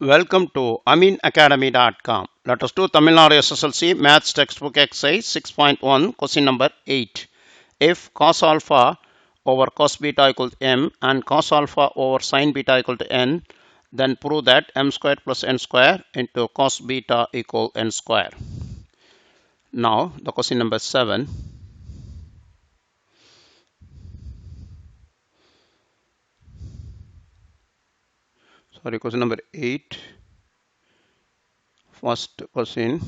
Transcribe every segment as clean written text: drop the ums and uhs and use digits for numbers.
Welcome to AminAcademy.com. Let us do Tamil Nadu SSLC Maths Textbook Exercise 6.1, question number 8. If cos alpha over cos beta equal to m and cos alpha over sin beta equal to n, then prove that m square plus n square into cos beta equal n square. Now, the question number 7. Sorry, question number 8. First question.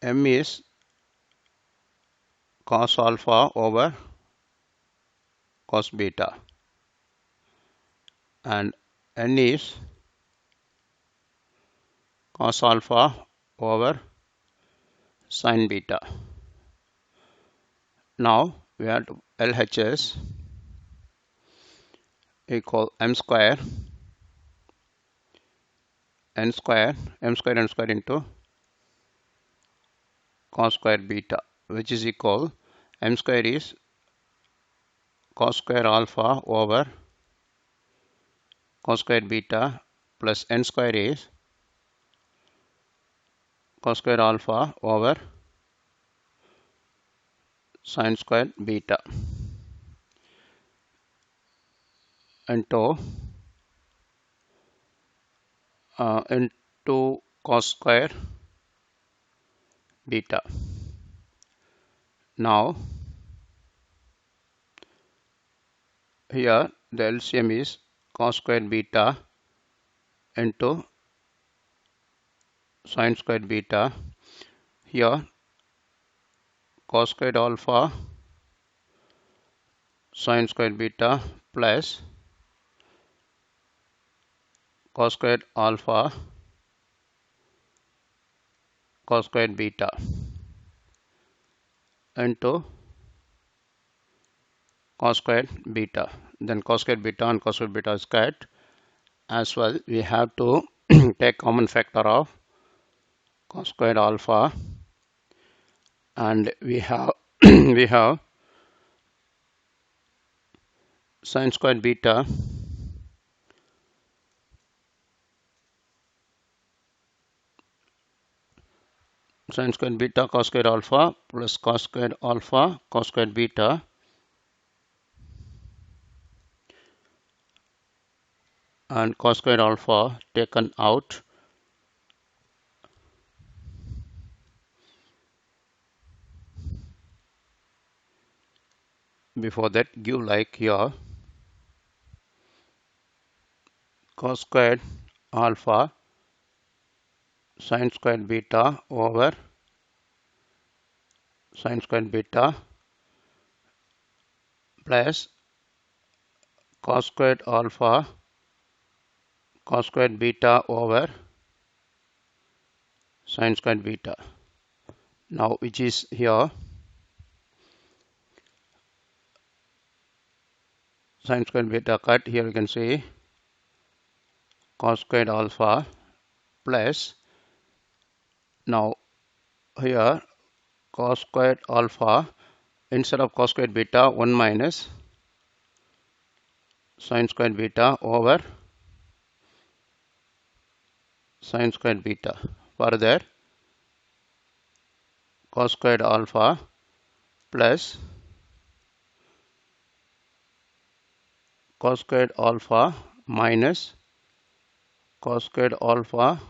M is cos alpha over cos beta and n is cos alpha over sin beta. Now we have LHS equal m square n square n square into cos square beta, which is equal m square is cos square alpha over cos square beta plus n square is cos square alpha over sin square beta into cos square beta. Now here the LCM is cos square beta into sin square beta. Here cos squared alpha sin squared beta plus cos squared alpha cos squared beta into cos squared beta. Then cos squared beta and cos squared beta is cut. As well, we have to take common factor of cos squared alpha, and we have we have sin squared beta sin squared beta cos squared alpha plus cos squared alpha cos squared beta and cos squared alpha taken out. Before that, give like here cos squared alpha sin squared beta over sin squared beta plus cos squared alpha cos squared beta over sin squared beta. Now which is here sin squared beta cut. Here you can see cos squared alpha plus, now here cos squared alpha, instead of cos squared beta 1 minus sin squared beta over sin squared beta. Further cos squared alpha plus cos squared alpha minus cos squared alpha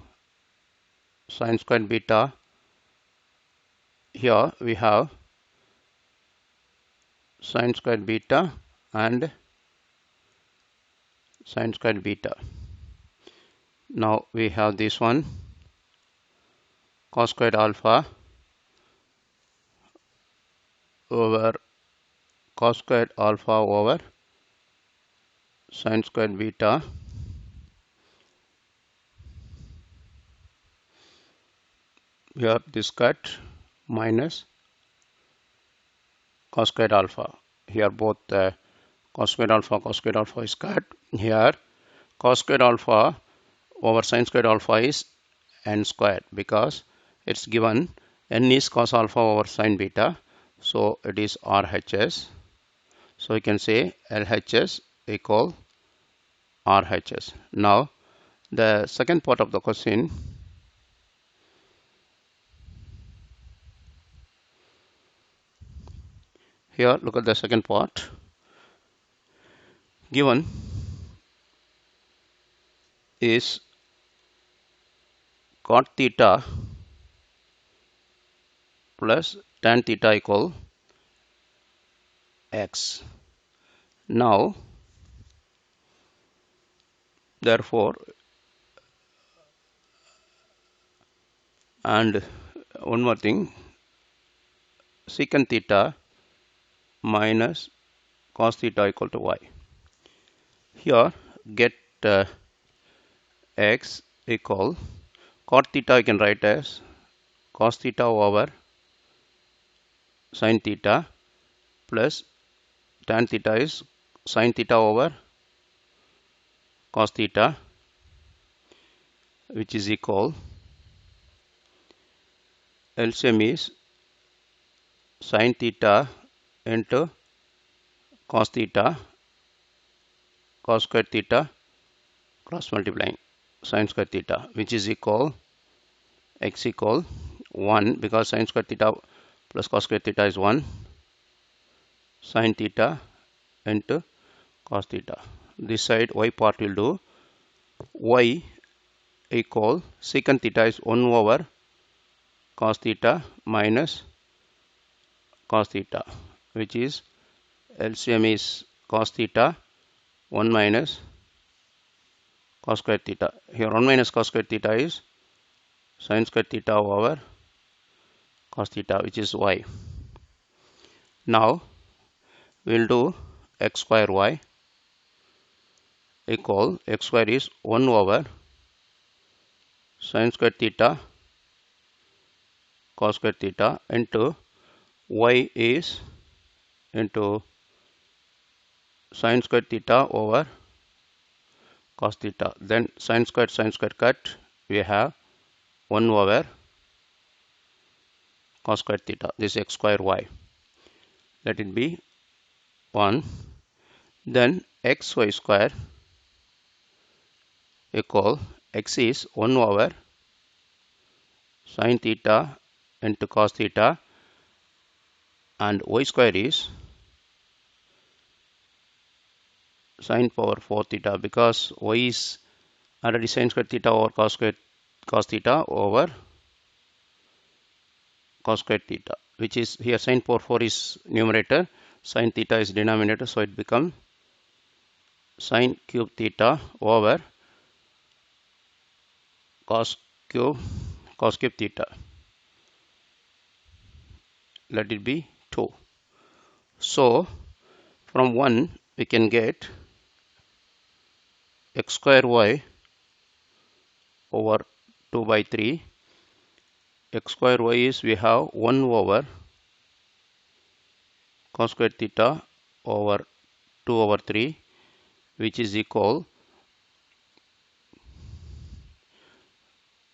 sin squared beta. Here we have sin squared beta and sin squared beta. Now we have this one cos squared alpha over cos squared alpha over sin squared beta here this cut minus cos squared alpha. Here both cos squared alpha is cut. Here cos squared alpha over sin squared alpha is n squared because it's given n is cos alpha over sin beta, so it is RHS. So we can say LHS equal RHS. Now the second part of the question, here look at the second part. Given is cot theta plus tan theta equal x. Now therefore, and one more thing, secant theta minus cos theta equal to y. Here get x equal cot theta I can write as cos theta over sin theta plus tan theta is sin theta over cos theta, which is equal LCM is sin theta into cos theta, cos square theta cross multiplying sin square theta, which is equal x equal 1 because sin square theta plus cos square theta is 1, sin theta into cos theta. This side y part will do y equal secant theta is 1 over cos theta minus cos theta, which is LCM is cos theta 1 minus cos square theta. Here 1 minus cos square theta is sin square theta over cos theta, which is y. Now we'll do x square y equal x square is 1 over sin square theta cos square theta into y is into sin square theta over cos theta. Then sin square cut, we have 1 over cos square theta. This x square y. Let it be 1. Then xy square equal x is 1 over sin theta into cos theta and y square is sin power 4 theta because y is already sin square theta over cos theta over cos square theta, which is here sin power 4 is numerator, sin theta is denominator, so it becomes sin cube theta over cos cube theta. Let it be 2. So from 1 we can get x square y over 2 by 3. X square y is we have 1 over cos square theta over 2 over 3, which is equal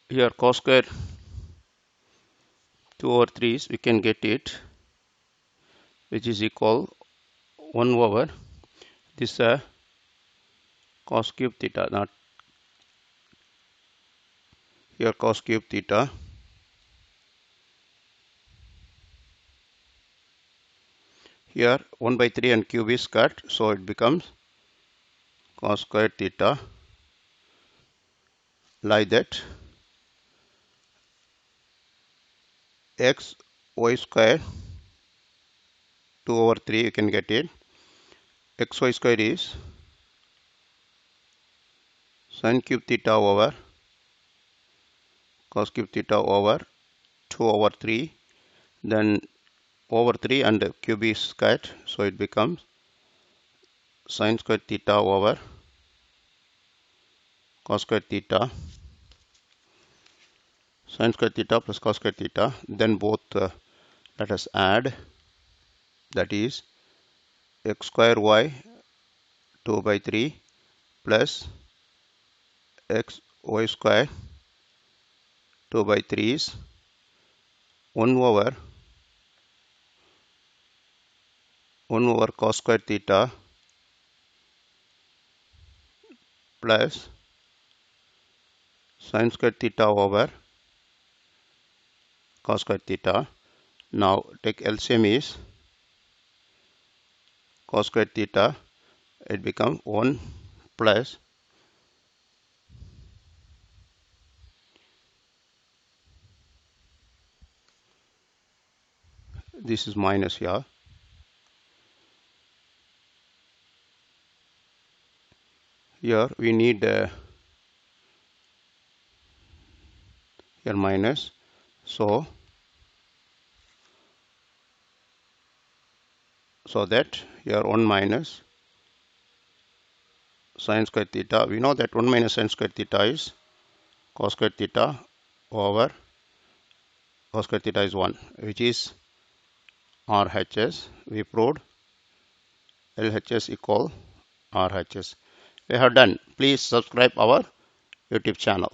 here cos square 2 over 3 is we can get it, which is equal 1 over this cos cube theta, not here cos cube theta here 1 by 3 and cube is cut, so it becomes cos square theta like that. X y square 2 over 3 you can get it. Xy square is sin cube theta over cos cube theta over 2 over 3, then over 3 and cube is cut, so it becomes sin square theta over cos square theta, sin square theta plus cos square theta. Then both let us add, that is x square y 2 by 3 plus x y square 2 by 3 is 1 over 1 over cos square theta plus sin square theta over cos square theta. Now take LCM is cos square theta, it becomes 1 plus this is minus here. Here we need here minus, so that here 1 minus sin square theta. We know that 1 minus sin square theta is cos square theta over cos square theta is 1, which is RHS. We proved LHS equal RHS. We have done. Please subscribe our YouTube channel.